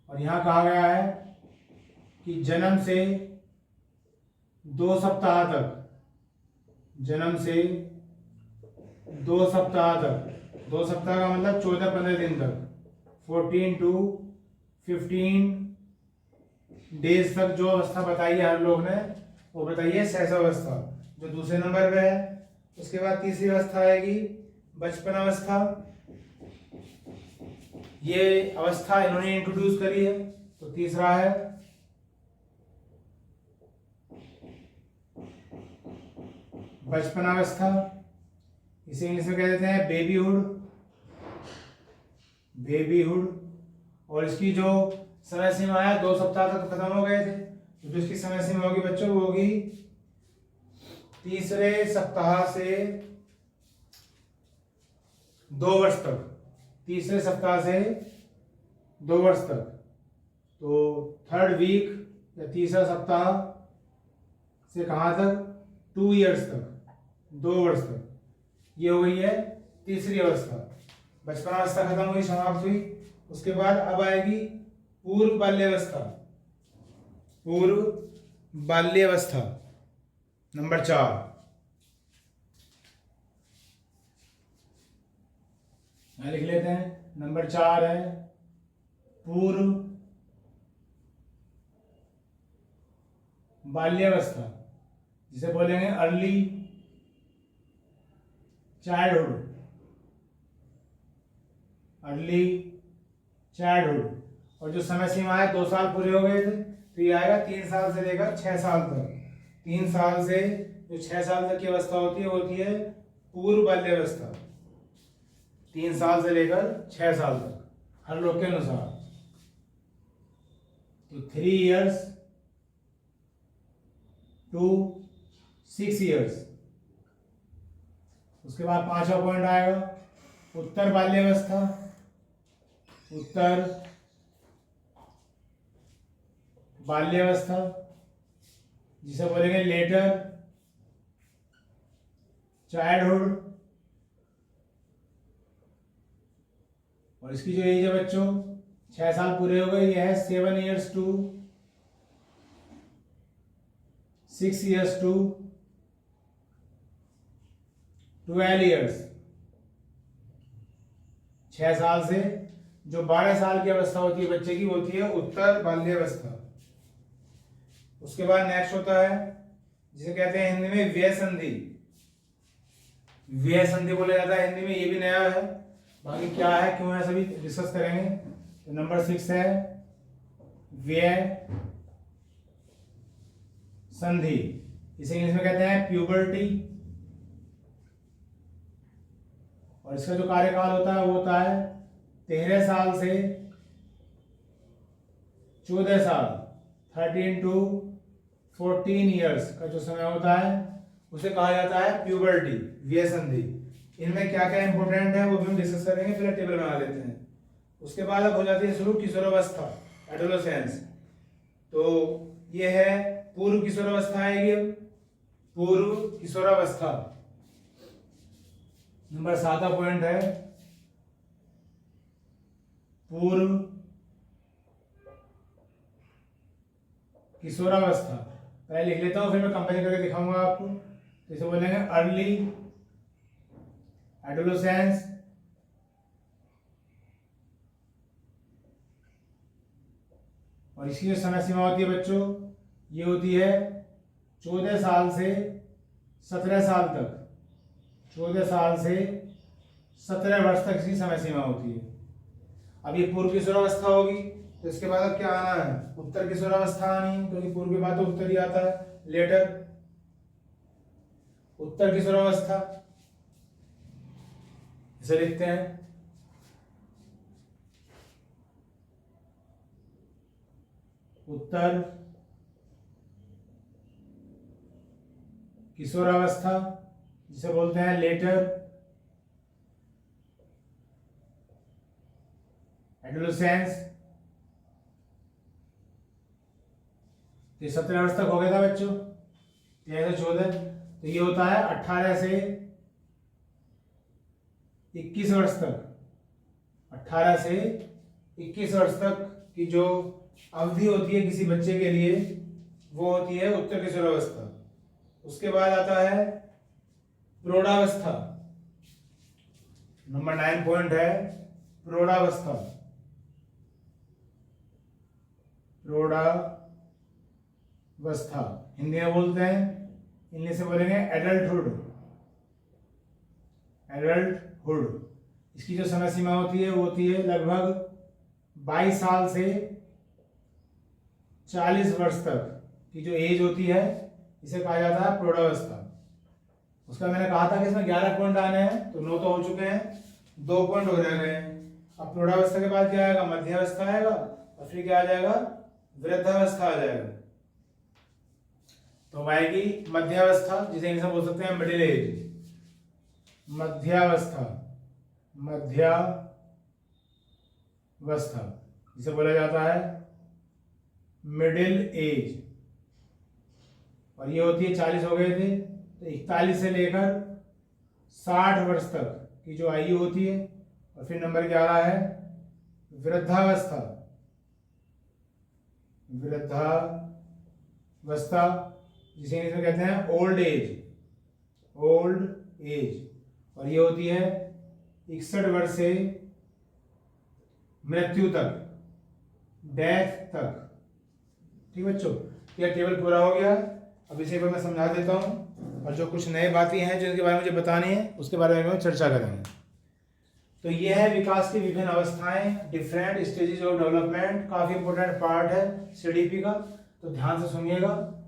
और यहां कहा गया है कि जन्म से 2 सप्ताह तक, जन्म से 2 सप्ताह तक, 2 सप्ताह का मतलब 14-15 दिन तक, 14 to 15 डेज तक जो अवस्था बताई है हर लोग ने, वो बताइए शैशवावस्था, जो दूसरे नंबर पे है। उसके बाद तीसरी अवस्था आएगी बचपन अवस्था। ये अवस्था इन्होंने इंट्रोड्यूस करी है। तो तीसरा है बचपन अवस्था, इसे इंग्लिश में कह देते हैं बेबीहुड, बेबीहुड। और इसकी जो समय सीमा है 2 सप्ताह तक खत्म हो गए थे। तो जो इसकी समय सीमा होगी बच्चों वो होगी तीसरे सप्ताह से 2 वर्ष तक, तीसरे सप्ताह से 2 वर्ष तक। तो 3rd वीक या तीसरा सप्ताह से कहां तक? 2 ईयर्स तक, 2 वर्ष तक। ये हो गई है तीसरी अवस्था। बचपन अवस्था खत्म हुई, समाप्त हुई। उसके बाद अब आएगी पूर्व बाल्यावस्था, पूर्व बाल्यावस्था नंबर 4। यहां लिख लेते हैं। नंबर 4 है पूर्व बाल्यावस्था, जिसे बोलेंगे अर्ली चाइल्डहुड, अर्ली चाइल्डहुड। और जो समय सीमा है 2 साल पूरे हो गए थे, तो ये आएगा 3 साल से लेकर 6 साल तक। 3 साल से जो 6 साल तक की अवस्था होती है वो होती है पूर्व बाल्यावस्था। 3 साल से लेकर 6 साल तक हर लोग के अनुसार। तो 3 years to 6 years। उसके बाद 5वां पॉइंट आएगा उत्तर बाल्यावस्था, उत्तर बाल्यावस्था। जिसे बोलेंगे लेटर चाइल्डहुड, और इसकी जो एज है बच्चों 6 साल पूरे हो गए, यह है 7 years to 6 years to 12 years। 6 साल से जो 12 साल की अवस्था होती है बच्चे की, वो होती है उत्तर बाल्यावस्था। उसके बाद नेक्स्ट होता है जिसे कहते हैं हिंदी में व्यय संधि। व्यय संधि बोला जाता है हिंदी में, ये भी नया है, बाकी क्या है क्यों है सभी डिस्कस करेंगे। तो नंबर 6 है व्यय संधि, इसे इंग्लिश में कहते हैं प्यूबर्टी। और इसका जो कार्यकाल होता है वो होता है 13 साल से 14 साल, 13 to 14 years का जो समय होता है उसे कहा जाता है प्यूबर्टी, व्यय संधि। इनमें क्या क्या इंपॉर्टेंट है वो भी हम डिस्कस करेंगे, फिर टेबल बना लेते हैं। उसके बाद अब हो जाती है शुरू किशोरावस्था, एडोलेसेंस। तो ये है पूर्व किशोरावस्था आएगी, पूर्व किशोरावस्था। नंबर 7 पॉइंट है पूर्व किशोरावस्था। पहले लिख लेता हूं फिर मैं कंपेयर करके दिखाऊंगा आपको। तो इसे बोलेंगे अर्ली एडोलेसेंस, और इसकी जो समय सीमा होती है बच्चों ये होती है 14 साल से 17 साल तक। 14 साल से 17 वर्ष तक इसकी समय सीमा होती है। अब ये पूर्व किशोरावस्था होगी, तो इसके बाद अब क्या आना है, उत्तर किशोरावस्था आनी है, क्योंकि पूर्व के बाद तो उत्तर ही आता है, लेटर उत्तर किशोरावस्था। इसे लिखते हैं उत्तर किशोरावस्था, जिसे बोलते हैं लेटर एडोलेसेंस। 17 वर्ष तक हो गया था बच्चों, 13 से 14। तो ये होता है 18 से 21 वर्ष तक। 18 से 21 वर्ष तक की जो अवधि होती है किसी बच्चे के लिए वो होती है उत्तर किशोरावस्था। उसके बाद आता है प्रौढ़ावस्था। नंबर 9 पॉइंट है प्रौढ़ावस्था। प्रौढ़ावस्था हिंदी में बोलते हैं, इंग्लिश में बोलेंगे एडल्टहुड, एडल्टहुड। इसकी जो समय सीमा होती है वो होती है लगभग 22 साल से 40 वर्ष तक की जो एज होती है इसे कहा जाता है प्रौढ़ावस्था। उसका मैंने कहा था कि इसमें 11 पॉइंट आने हैं, तो 9 तो हो चुके हैं, 2 पॉइंट हो रह गए हैं। अब प्रौढ़ावस्था के बाद क्या आएगा, मध्यावस्था आएगा, और फिर क्या आ जाएगा, वृद्धावस्था आ जाएगा। तो आएगी मध्यावस्था, जिसे इंग्लिश में बोल सकते हैं मिडिल एज, मध्यावस्था, मध्यावस्था जिसे बोला जाता है मिडिल एज। और ये होती है 40 हो गए थे तो 41 से लेकर 60 वर्ष तक की जो आयु होती है। और फिर नंबर 11 है वृद्धावस्था, वृद्धावस्था जिसे इंग्लिश में कहते हैं ओल्ड एज, ओल्ड एज। और ये होती है 61 वर्ष से मृत्यु तक, डेथ तक। ठीक बच्चों, यह टेबल पूरा हो गया। अब इसे पर मैं समझा देता हूँ, और जो कुछ नए बातें हैं जिनके बारे में मुझे बतानी है उसके बारे में हम चर्चा करेंगे। तो ये है विकास की विभिन्न अवस्थाएं, डिफरेंट स्टेजेस ऑफ डेवलपमेंट। काफ़ी इंपॉर्टेंट पार्ट है सीडीपी का, तो ध्यान से सुनिएगा।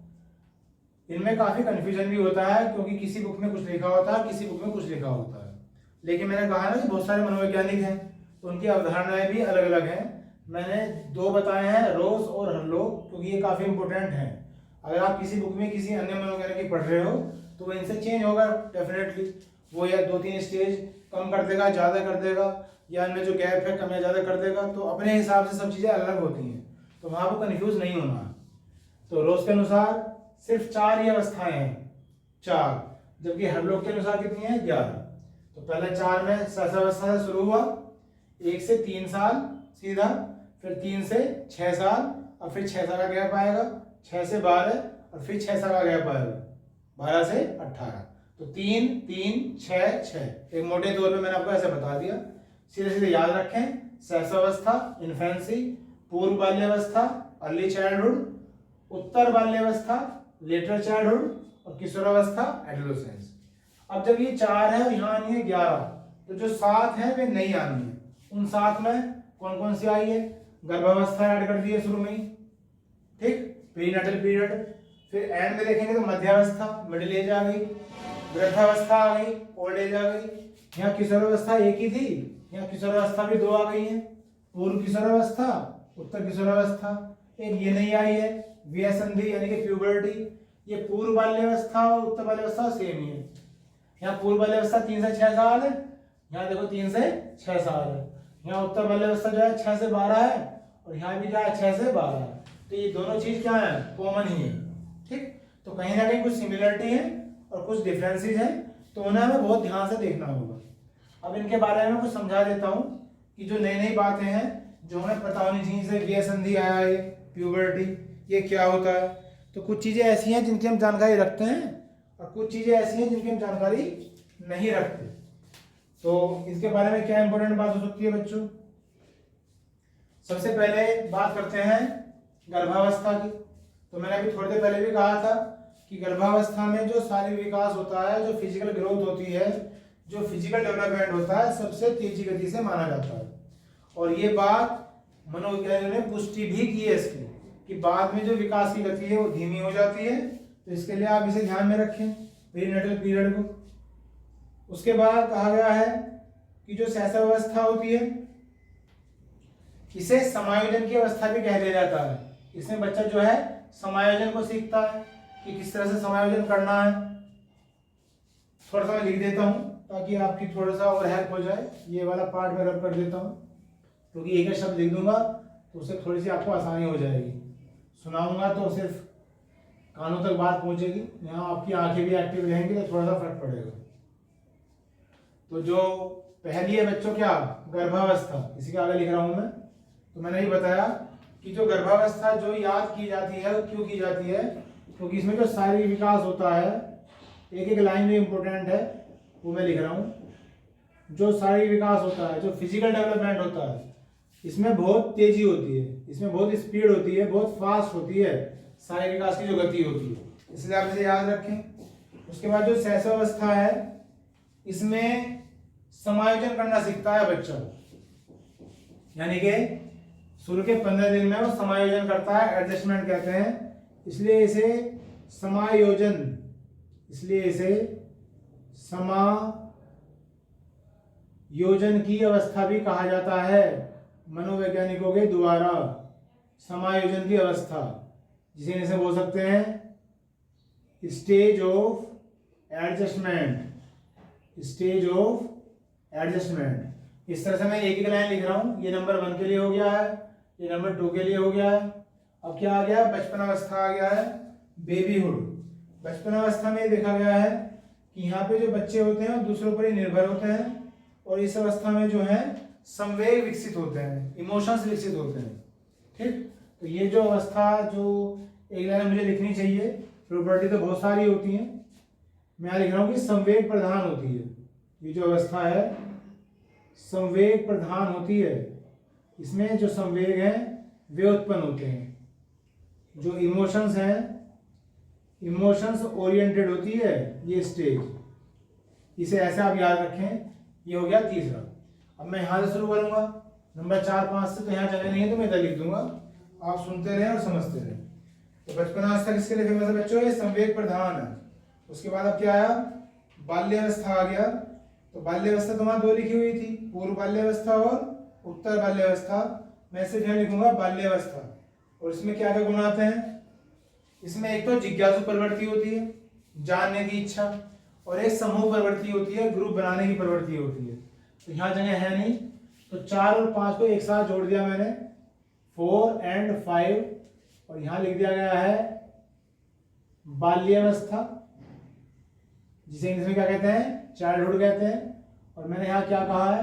इनमें काफ़ी कन्फ्यूजन भी होता है, क्योंकि किसी बुक में कुछ लिखा होता है, किसी बुक में कुछ लिखा होता है। लेकिन मैंने कहा ना कि बहुत सारे मनोवैज्ञानिक हैं, तो उनकी अवधारणाएं भी अलग अलग हैं। मैंने 2 बताए हैं, रोज और हर्लो, क्योंकि ये काफ़ी इंपॉर्टेंट हैं। अगर आप किसी बुक में किसी अन्य मनोवैज्ञानिक पढ़ रहे हो तो वो इनसे चेंज होगा डेफिनेटली। वो या 2-3 स्टेज कम कर देगा, ज़्यादा कर देगा, या इनमें जो गैप है कम या ज़्यादा कर देगा। तो अपने हिसाब से सब चीज़ें अलग होती हैं, तो वहाँ पर कन्फ्यूज नहीं होना। तो रोज के अनुसार सिर्फ 4 ही अवस्थाएं हैं, 4, जबकि हर लोग के अनुसार कितनी है, 11। तो पहले 4 में सहस्रावस्था से शुरू हुआ, 1 से 3 साल सीधा, फिर 3 से 6 साल, और फिर 6 साल का गैप आएगा, 6 से 12, और फिर 6 साल का गैप आएगा, 12 से 18। तो 3 3 6 6, एक मोटे तौर पे मैंने आपको ऐसे बता दिया। सीधे सीधे याद रखें, सहस्रावस्था इन्फेंसी, पूर्व बाल्यावस्था अर्ली चाइल्डहुड, उत्तर बाल्यावस्था लेटर चाइल्डहुड, और किशोरावस्था एडोलेसेंस। अब जब ये 4 है और यहाँ आनी है 11, तो जो 7 है वे नहीं आनी है। उन 7 में कौन कौन सी आई है, गर्भावस्था ऐड कर दी है शुरू में ही, ठीक, प्रीनेटल पीरियड। फिर एंड में देखेंगे तो मध्यावस्था मिडिल एज आ गई, वृद्धावस्था आ गई, ओल्ड एज आ गई। यहाँ किशोरावस्था एक ही थी, यहाँ किशोरावस्था भी 2 आ गई है, पूर्व किशोरावस्था उत्तर किशोरावस्था। एक ये नहीं आई है व्यसंधि यानी कि प्यूबर्टी। ये पूर्व बाल्यावस्था और उत्तर बाल्यावस्था सेम ही है। यहाँ पूर्व बाल्यावस्था 3 से 6 साल है, यहाँ देखो 3 से 6 साल है। यहाँ उत्तर बाल्यावस्था जो है 6 से 12 है, और यहाँ भी क्या है 6 से 12 है। तो ये दोनों चीज क्या है, कॉमन ही है, ठीक। तो कहीं ना कहीं कुछ सिमिलरिटी है और कुछ डिफरेंसेस है, तो उन्हें हमें बहुत ध्यान से देखना होगा। अब इनके बारे में कुछ समझा देता हूँ कि जो नई नई बातें हैं जो हमें पता होनी चाहिए, जैसे व्यसंधि आया है, प्यूबर्टी, ये क्या होता है। तो कुछ चीजें ऐसी हैं जिनकी हम जानकारी रखते हैं, और कुछ चीजें ऐसी हैं जिनकी हम जानकारी नहीं रखते। तो इसके बारे में क्या इंपॉर्टेंट बात हो सकती है बच्चों। सबसे पहले बात करते हैं गर्भावस्था की। तो मैंने अभी थोड़ी देर पहले भी कहा था कि गर्भावस्था में जो शारीरिक विकास होता है, जो फिजिकल ग्रोथ होती है, जो फिजिकल डेवलपमेंट होता है, सबसे तेजी गति से माना जाता है। और ये बात मनोवैज्ञानिकों ने पुष्टि भी की है इसकी, कि बाद में जो विकास की गति है वो धीमी हो जाती है। तो इसके लिए आप इसे ध्यान में रखें, प्रीनेटल पीरियड को। उसके बाद कहा गया है कि जो सहस्रावस्था होती है, इसे समायोजन की अवस्था भी कह दिया जाता है। इसमें बच्चा जो है समायोजन को सीखता है कि किस तरह से समायोजन करना है। थोड़ा सा मैं लिख देता हूँ ताकि आपकी थोड़ा सा और हेल्प हो जाए। ये वाला पार्ट मैं रब कर देता हूँ, क्योंकि एक ही शब्द लिख दूंगा तो उससे थोड़ी सी आपको आसानी हो जाएगी। सुनाऊंगा तो सिर्फ कानों तक बात पहुंचेगी, यहाँ आपकी आंखें भी एक्टिव रहेंगी तो थोड़ा सा फर्क पड़ेगा। तो जो पहली है बच्चों क्या, गर्भावस्था, इसी के आगे लिख रहा हूं मैं। तो मैंने ये बताया कि जो गर्भावस्था जो याद की जाती है, क्यों की जाती है, क्योंकि इसमें जो शारीरिक विकास होता है, एक एक लाइन में इंपॉर्टेंट है वो मैं लिख रहा हूँ। जो शारीरिक विकास होता है, जो फिजिकल डेवलपमेंट होता है, इसमें बहुत तेजी होती है, इसमें बहुत स्पीड होती है, बहुत फास्ट होती है शारीरिक विकास की जो गति होती है, इसलिए आप इसे याद रखें। उसके बाद जो सहस्रावस्था है, इसमें समायोजन करना सीखता है बच्चा, यानी कि शुरू के 15 दिन में वो समायोजन करता है, एडजस्टमेंट कहते हैं, इसलिए इसे समायोजन, इसलिए इसे समायोजन की अवस्था भी कहा जाता है मनोवैज्ञानिकों के द्वारा। समायोजन की अवस्था जिसे इसे बोल सकते हैं stage of adjustment, stage of adjustment. इस तरह से मैं एक एक लाइन लिख रहा हूं। ये नंबर 1 के लिए हो गया है, ये नंबर 2 के लिए हो गया है। अब क्या आ गया, बचपनावस्था आ गया है, बेबीहुड। बचपनावस्था में देखा गया है कि यहाँ पे जो बच्चे होते हैं दूसरों पर ही निर्भर होते हैं, और इस अवस्था में जो है संवेग विकसित होते हैं, इमोशंस विकसित होते हैं, ठीक। तो ये जो अवस्था जो एक लाइन मुझे लिखनी चाहिए, प्रॉपर्टी तो बहुत सारी होती हैं, मैं यहाँ लिख रहा हूँ कि संवेग प्रधान होती है। ये जो अवस्था है संवेग प्रधान होती है, इसमें जो संवेग हैं वे उत्पन्न होते हैं। जो इमोशंस हैं, इमोशंस ओरिएंटेड होती है ये स्टेज, इसे ऐसे आप याद रखें। ये हो गया तीसरा। अब मैं यहाँ से शुरू करूंगा, नंबर 4 5 से, तो यहाँ जगह नहीं है तो मैं इधर लिख दूंगा, आप सुनते रहें और समझते रहें। तो बचपनावस्था किसके लिए फेमस है बच्चों, ये संवेग प्रधान है। उसके बाद अब क्या आया, बाल्यावस्था आ गया। तो बाल्यावस्था तुम्हारा 2 लिखी हुई थी, पूर्व बाल्यावस्था और उत्तर बाल्यावस्था। मैं सिर्फ यहाँ लिखूंगा बाल्यावस्था। और इसमें क्या क्या गुण आते हैं, इसमें एक तो जिज्ञासु प्रवृत्ति होती है, जानने की इच्छा, और एक समूह प्रवृत्ति होती है, ग्रुप बनाने की प्रवृत्ति होती है। तो यहाँ जगह है नहीं, तो 4 और 5 को एक साथ जोड़ दिया मैंने, 4 और 5, और यहाँ लिख दिया गया है बाल्यावस्था, जिसे इंग्लिश में क्या कहते हैं, चाइल्डहुड कहते हैं। और मैंने यहाँ क्या कहा है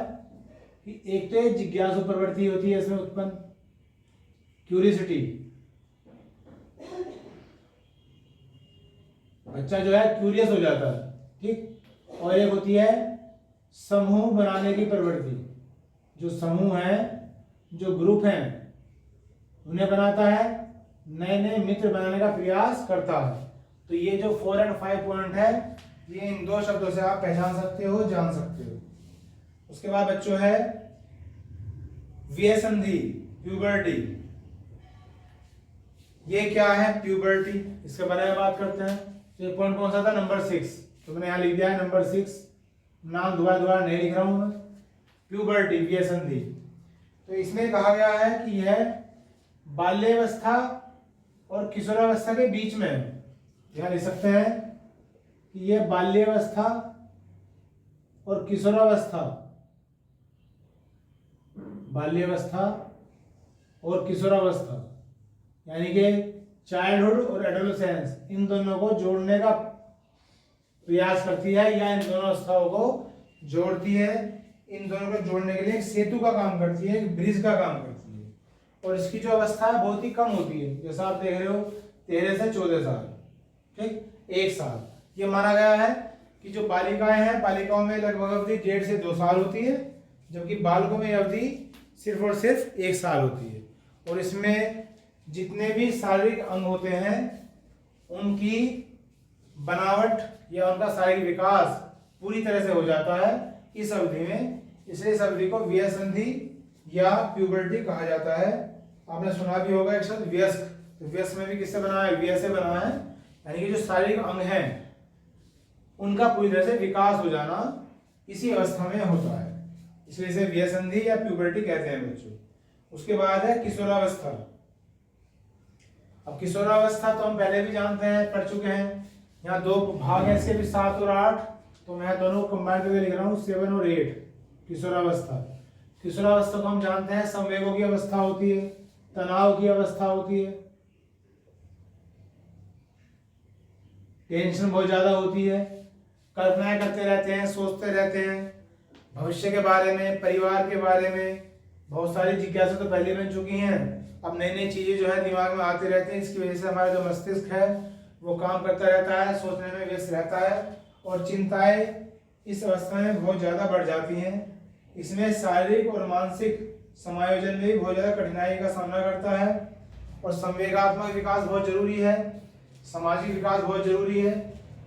कि एक तो जिज्ञासु प्रवृत्ति होती है इसमें उत्पन्न, क्यूरियोसिटी, बच्चा जो है क्यूरियस हो जाता है, ठीक। और एक होती है समूह बनाने की प्रवृत्ति, जो समूह है, जो ग्रुप हैं, उन्हें बनाता है, नए नए मित्र बनाने का प्रयास करता है। तो ये जो 4 और 5 पॉइंट है, ये इन 2 शब्दों से आप पहचान सकते हो, जान सकते हो। उसके बाद बच्चों है व्यसंधि, प्यूबर्टी। ये क्या है प्यूबर्टी, इसके बारे में बात करते हैं। तो ये पॉइंट कौन सा था, नंबर 6। तो मैंने यहाँ लिख दिया है नंबर 6, नाम दोबारा नहीं लिख रहा हूं मैं। प्यूबर्टी, व्यसंधि। तो इसमें कहा गया है कि यह बाल्यावस्था और किशोरावस्था के बीच में, यहाँ लिख सकते हैं कि यह बाल्यावस्था और किशोरावस्था, बाल्यावस्था और किशोरावस्था, यानी कि चाइल्डहुड और एडोलेसेंस, इन दोनों को जोड़ने का प्रयास करती है, या इन दोनों अवस्थाओं को जोड़ती है। इन दोनों को जोड़ने के लिए एक सेतु का काम करती है, एक ब्रिज का काम करती है। और इसकी जो अवस्था है बहुत ही कम होती है, जैसा आप देख रहे हो 13 से 14 साल, ठीक, 1 साल। ये माना गया है कि जो बालिकाएं हैं, बालिकाओं में लगभग अवधि 1.5 से 2 साल होती है, जबकि बालकों में अवधि सिर्फ और सिर्फ 1 साल होती है। और इसमें जितने भी शारीरिक अंग होते हैं, उनकी बनावट या उनका शारीरिक विकास पूरी तरह से हो जाता है इस अवधि में। इसलिए इस अवधि को व्यसंधि या प्यूबर्टी कहा जाता है। आपने सुना भी होगा एक शब्द व्यस्क। तो व्यस्क में भी किससे बना है, व्यय से बना है, यानी कि जो शारीरिक अंग हैं उनका पूरी तरह से विकास हो जाना इसी अवस्था में होता है, इसलिए इसे व्यसंधि या प्यूबर्टी कहते हैं बच्चों। उसके बाद है किशोरावस्था। अब किशोरावस्था तो हम पहले भी जानते हैं, पढ़ चुके हैं। यहाँ 2 भाग हैं इसके भी, 7 और 8। तो मैं दोनों कंबाइन करके लिख रहा हूँ 7 और 8, किशोरावस्था। किशोरावस्था को हम जानते हैं संवेगों की अवस्था होती है, तनाव की अवस्था होती है, टेंशन बहुत ज्यादा होती है, कल्पनाएं करते रहते हैं, सोचते रहते हैं भविष्य के बारे में, परिवार के बारे में। बहुत सारी जिज्ञासा तो पहले बन चुकी हैं, अब नई नई चीजें जो है दिमाग में आती रहती हैं। इसकी वजह से हमारा जो मस्तिष्क है वो काम करता रहता है, सोचने में व्यस्त रहता है, और चिंताएं इस अवस्था में बहुत ज्यादा बढ़ जाती हैं। इसमें शारीरिक और मानसिक समायोजन में भी बहुत ज्यादा कठिनाई का सामना करता है। और संवेगात्मक विकास बहुत जरूरी है, सामाजिक विकास बहुत जरूरी है,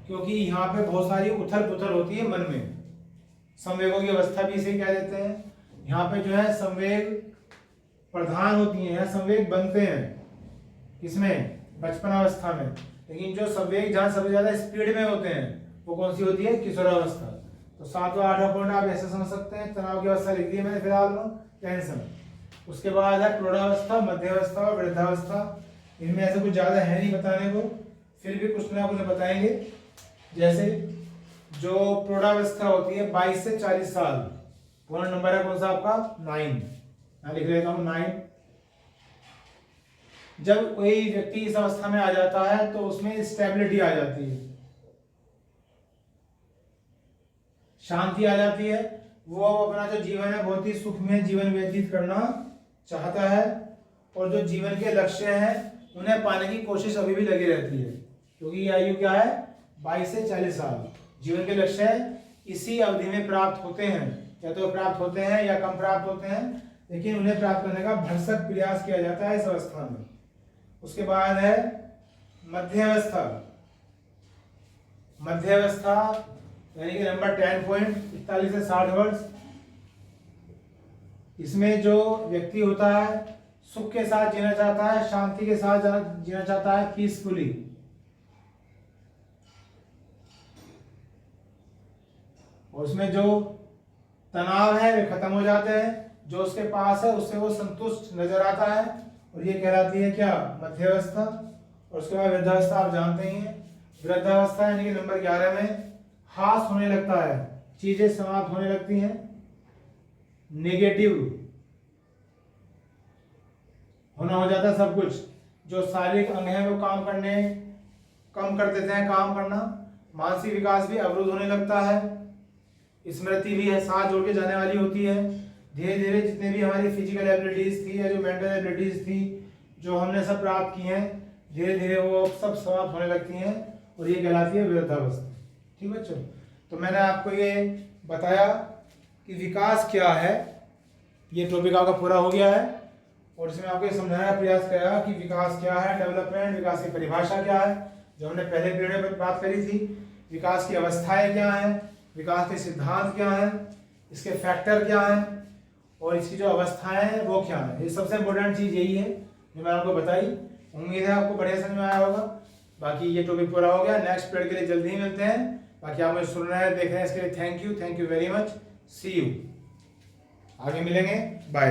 क्योंकि यहाँ पे बहुत सारी उथल पुथल होती है मन में। संवेगों की अवस्था भी इसे कह देते हैं। यहाँ पे जो है संवेग प्रधान होती है, संवेग बनते हैं किसमें, बचपन अवस्था में। लेकिन जो संवेग जहाँ सबसे ज्यादा स्पीड में होते हैं वो कौन सी होती है, किशोरावस्था। तो 7 और 8 पॉइंट आप ऐसे समझ सकते हैं। तनाव की अवस्था लिख दी मैंने फिलहाल में, टेंशन। उसके बाद है प्रौढ़ावस्था, मध्यावस्था और वृद्धावस्था। इनमें ऐसे कुछ ज्यादा है नहीं बताने को, फिर भी कुछ ना कुछ बताएंगे। जैसे जो प्रौढ़ावस्था होती है 22 से 40 साल, पूर्ण नंबर है कौन सा आपका, 9। मैं लिख लेता हूं 9। जब कोई व्यक्ति इस अवस्था में आ जाता है तो उसमें स्टेबिलिटी आ जाती है, शांति आ जाती है। वो अपना जो जीवन है बहुत ही सुखमय जीवन व्यतीत करना चाहता है, और जो जीवन के लक्ष्य हैं उन्हें पाने की कोशिश अभी भी लगी रहती है, क्योंकि ये आयु क्या है, 22 से 40 साल। जीवन के लक्ष्य इसी अवधि में प्राप्त होते हैं, या तो प्राप्त होते हैं या कम प्राप्त होते हैं, लेकिन उन्हें प्राप्त करने का भरसक प्रयास किया जाता है इस अवस्था में। उसके बाद है मध्यावस्था। मध्यावस्था यानी कि नंबर 10 पॉइंट, 41 से 60 वर्ष। इसमें जो व्यक्ति होता है सुख के साथ जीना चाहता है, शांति के साथ जीना चाहता है, पीसफुली। और उसमें जो तनाव है वे खत्म हो जाते हैं, जो उसके पास है उससे वो संतुष्ट नजर आता है, और ये कहलाती है क्या, मध्यावस्था। और उसके बाद वृद्धावस्था आप जानते ही हैं। वृद्धावस्था यानी कि नंबर 11 में हास होने लगता है, चीजें समाप्त होने लगती हैं, नेगेटिव होना हो जाता है सब कुछ। जो शारीरिक अंग है वो काम करने कम कर देते हैं काम करना, मानसिक विकास भी अवरुद्ध होने लगता है, स्मृति भी है साथ जोड़ के जाने वाली होती है। धीरे धीरे जितने भी हमारी फिजिकल एबिलिटीज थी या जो मेंटल एबिलिटीज थी जो हमने सब प्राप्त की हैं, धीरे धीरे वो सब समाप्त होने लगती हैं और ये कहलाती है वृद्धावस्था। ठीक बच्चों, तो मैंने आपको ये बताया कि विकास क्या है, ये टॉपिक आपका पूरा हो गया है और इसमें आपको ये समझाने का प्रयास किया कि विकास क्या है, डेवलपमेंट, विकास की परिभाषा क्या है जो हमने पहले पीरियड में बात करी थी, विकास की अवस्थाएं क्या हैं, विकास के सिद्धांत क्या हैं, इसके फैक्टर क्या हैं और इसकी जो अवस्थाएं हैं वो क्या है। ये सबसे इम्पोर्टेंट चीज़ यही है जो मैं आपको बताई। उम्मीद है आपको बढ़िया समझ में आया होगा। बाकी ये टॉपिक पूरा हो गया, नेक्स्ट पीरियड के लिए जल्दी ही मिलते हैं। बाकी आप मुझे सुन रहे हैं, देख रहे हैं, इसके लिए thank you very much, see you, आगे मिलेंगे, बाय।